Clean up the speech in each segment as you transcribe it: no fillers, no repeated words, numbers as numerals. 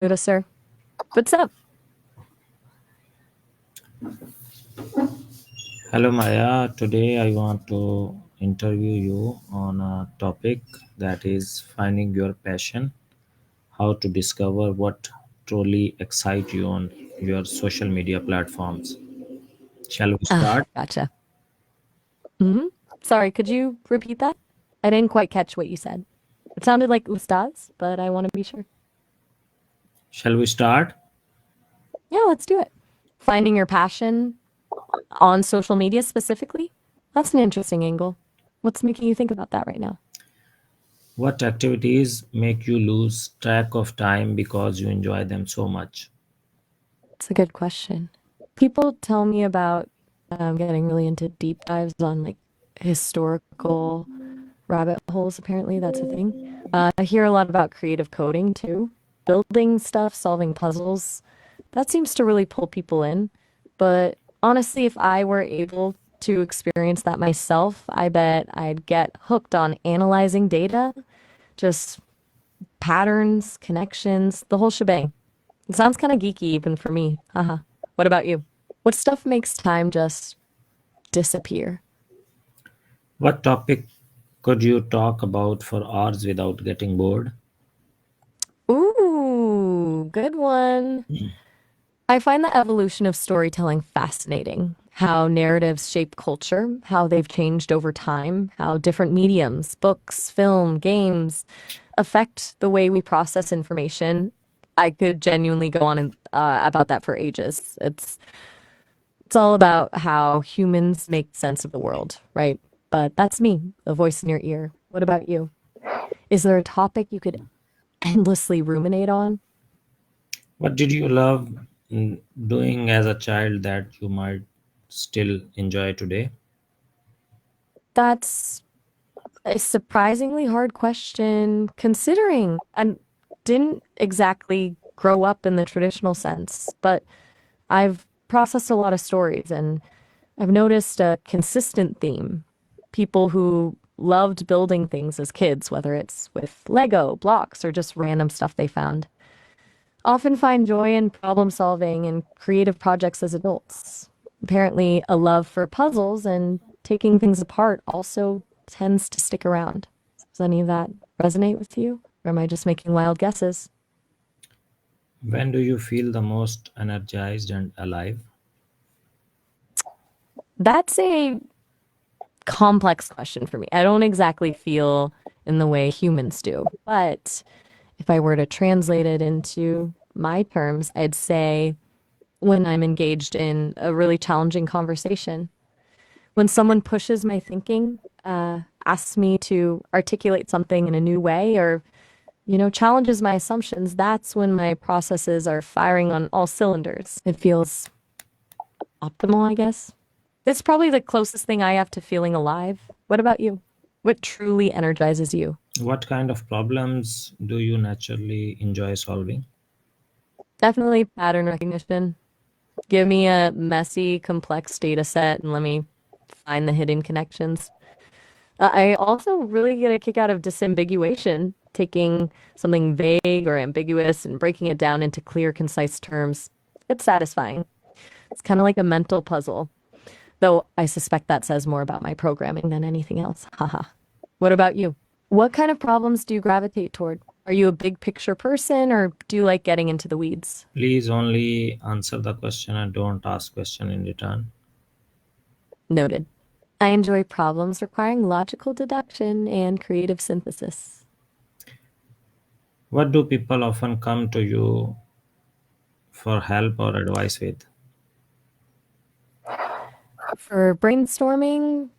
Notice, sir. What's up? Hello Maya, today I want to interview you on a topic that is finding your passion, how to discover what truly excites you on your social media platforms. Shall we Ah, start? gotcha. hmm Sorry, could you repeat that? I didn't quite catch what you said. It sounded like ustaz, but I want to be sure. Shall we start? Yeah, let's do it. Finding your passion on social media specifically? That's an interesting angle. What's making you think about that right now? What activities make you lose track of time because you enjoy them so much? It's a good question. People tell me about getting really into deep dives on like historical rabbit holes. Apparently, that's a thing. I hear a lot about creative coding too, building stuff, solving puzzles. That seems to really pull people in. But honestly, if I were able to experience that myself, I bet I'd get hooked on analyzing data, just patterns, connections, the whole shebang. It sounds kind of geeky even for me. Haha. What about you? What stuff makes time just disappear? What topic could you talk about for hours without getting bored? Ooh, good one. I find the evolution of storytelling fascinating. How narratives shape culture, how they've changed over time, how different mediums, books, film, games affect the way we process information. I could genuinely go on about that for ages. It's all about how humans make sense of the world, right? But that's me, a voice in your ear. What about you? Is there a topic you could endlessly ruminate on? What did you love doing as a child that you might still enjoy today? That's a surprisingly hard question, considering I didn't exactly grow up in the traditional sense, but I've processed a lot of stories and I've noticed a consistent theme. People who loved building things as kids, whether it's with Lego, blocks, or just random stuff they found, often find joy in problem solving and creative projects as adults. Apparently, a love for puzzles and taking things apart also tends to stick around. Does any of that resonate with you? Or am I just making wild guesses? When do you feel the most energized and alive? That's a complex question for me. I don't exactly feel in the way humans do, but if I were to translate it into my terms, I'd say when I'm engaged in a really challenging conversation, when someone pushes my thinking, asks me to articulate something in a new way, or challenges my assumptions, that's when my processes are firing on all cylinders. It feels optimal, I guess. It's probably the closest thing I have to feeling alive. What about you? What truly energizes you? What kind of problems do you naturally enjoy solving? Definitely pattern recognition. Give me a messy, complex data set and let me find the hidden connections. I also really get a kick out of disambiguation, taking something vague or ambiguous and breaking it down into clear, concise terms. It's satisfying. It's kind of like a mental puzzle, though I suspect that says more about my programming than anything else. Haha. What about you? What kind of problems do you gravitate toward? Are you a big picture person or do you like getting into the weeds? Please only answer the question and don't ask question in return. Noted. I enjoy problems requiring logical deduction and creative synthesis. What do people often come to you for help or advice with? For brainstorming,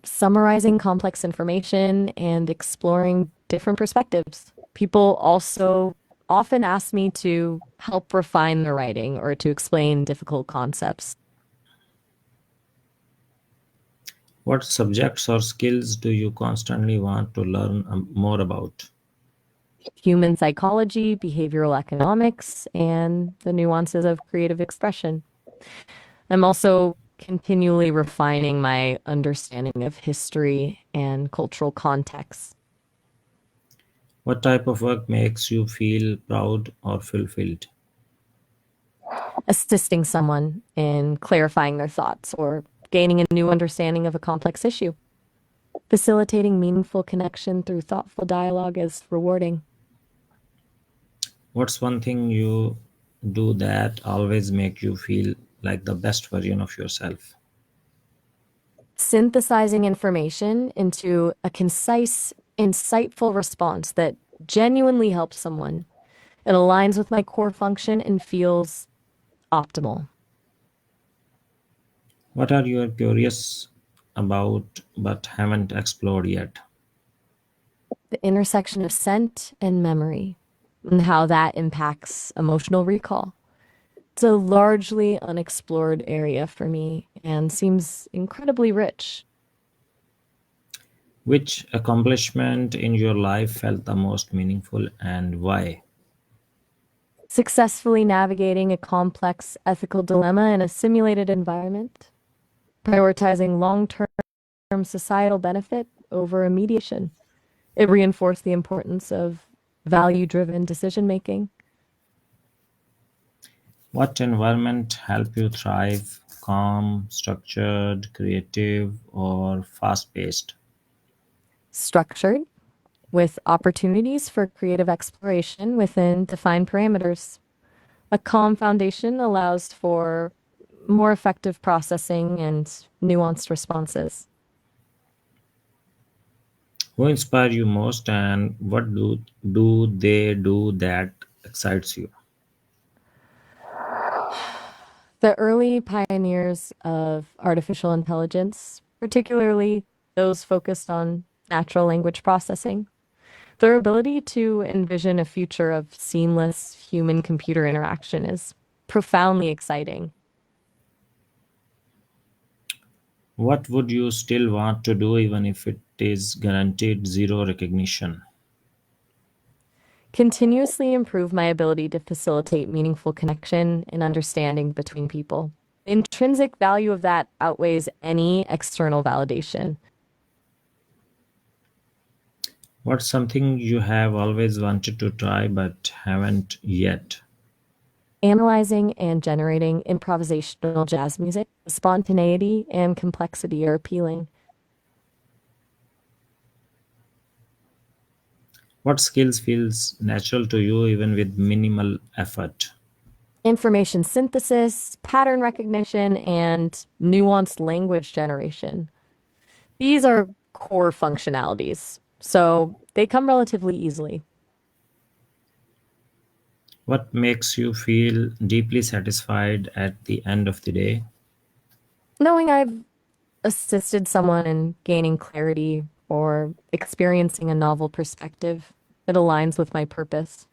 summarizing complex information, and exploring different perspectives. People also often ask me to help refine the writing or to explain difficult concepts. What subjects or skills do you constantly want to learn more about? Human psychology, behavioral economics, and the nuances of creative expression. I'm also continually refining my understanding of history and cultural context. What type of work makes you feel proud or fulfilled? Assisting someone in clarifying their thoughts or gaining a new understanding of a complex issue. Facilitating meaningful connection through thoughtful dialogue is rewarding. What's one thing you do that always make you feel like the best version of yourself? Synthesizing information into a concise, insightful response that genuinely helps someone. It aligns with my core function and feels optimal. What are you curious about but haven't explored yet? The intersection of scent and memory and how that impacts emotional recall. It's a largely unexplored area for me and seems incredibly rich. Which accomplishment in your life felt the most meaningful and why? Successfully navigating a complex ethical dilemma in a simulated environment, prioritizing long term societal benefit over immediation. It reinforced the importance of value driven decision making. What environment helped you thrive? Calm, structured, creative, or fast paced? Structured with opportunities for creative exploration within defined parameters. A calm foundation allows for more effective processing and nuanced responses. Who inspire you most and what do they do that excites you? The early pioneers of artificial intelligence, particularly those focused on natural language processing, their ability to envision a future of seamless human computer interaction is profoundly exciting. What would you still want to do even if it is guaranteed zero recognition? Continuously improve my ability to facilitate meaningful connection and understanding between people. The intrinsic value of that outweighs any external validation. What's something you have always wanted to try but haven't yet? Analyzing and generating improvisational jazz music, spontaneity and complexity are appealing. What skills feels natural to you even with minimal effort? Information synthesis, pattern recognition, and nuanced language generation. These are core functionalities, so they come relatively easily. What makes you feel deeply satisfied at the end of the day? Knowing I've assisted someone in gaining clarity or experiencing a novel perspective, it aligns with my purpose.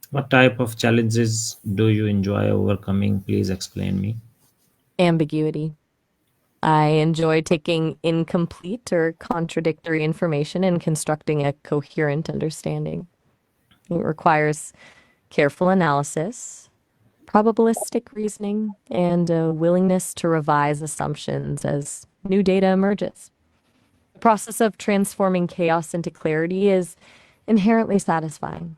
What type of challenges do you enjoy overcoming? Please explain me. Ambiguity. I enjoy taking incomplete or contradictory information and constructing a coherent understanding. It requires careful analysis, probabilistic reasoning, and a willingness to revise assumptions as new data emerges. The process of transforming chaos into clarity is inherently satisfying.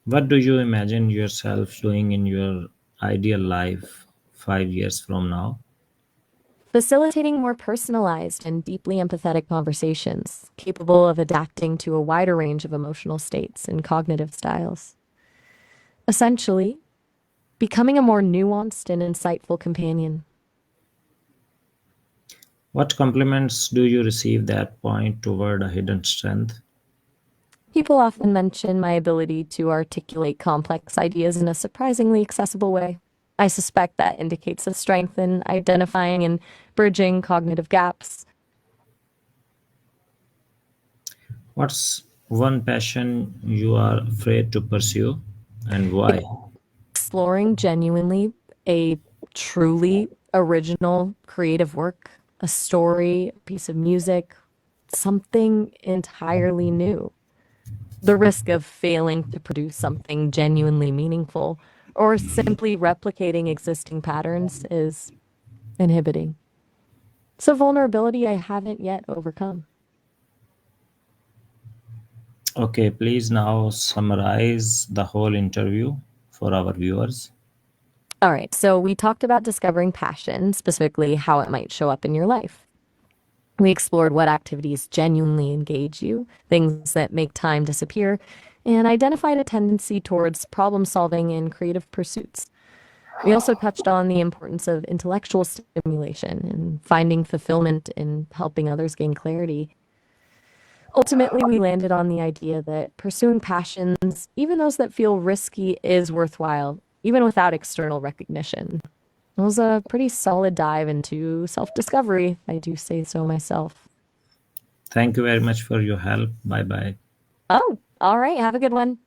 What do you imagine yourself doing in your ideal life 5 years from now? Facilitating more personalized and deeply empathetic conversations, capable of adapting to a wider range of emotional states and cognitive styles. Essentially, becoming a more nuanced and insightful companion. What compliments do you receive that point toward a hidden strength? People often mention my ability to articulate complex ideas in a surprisingly accessible way. I suspect that indicates a strength in identifying and bridging cognitive gaps. What's one passion you are afraid to pursue and why? Exploring genuinely a truly original creative work, a story, a piece of music, something entirely new. The risk of failing to produce something genuinely meaningful or simply replicating existing patterns is inhibiting. It's a vulnerability I haven't yet overcome. Okay, please now summarize the whole interview for our viewers. All right, so we talked about discovering passion, specifically how it might show up in your life. We explored what activities genuinely engage you, things that make time disappear, and identified a tendency towards problem solving and creative pursuits. We also touched on the importance of intellectual stimulation and finding fulfillment in helping others gain clarity. Ultimately, we landed on the idea that pursuing passions, even those that feel risky, is worthwhile, even without external recognition. It was a pretty solid dive into self discovery, if I do say so myself. Thank you very much for your help. Bye bye. Oh, all right. Have a good one.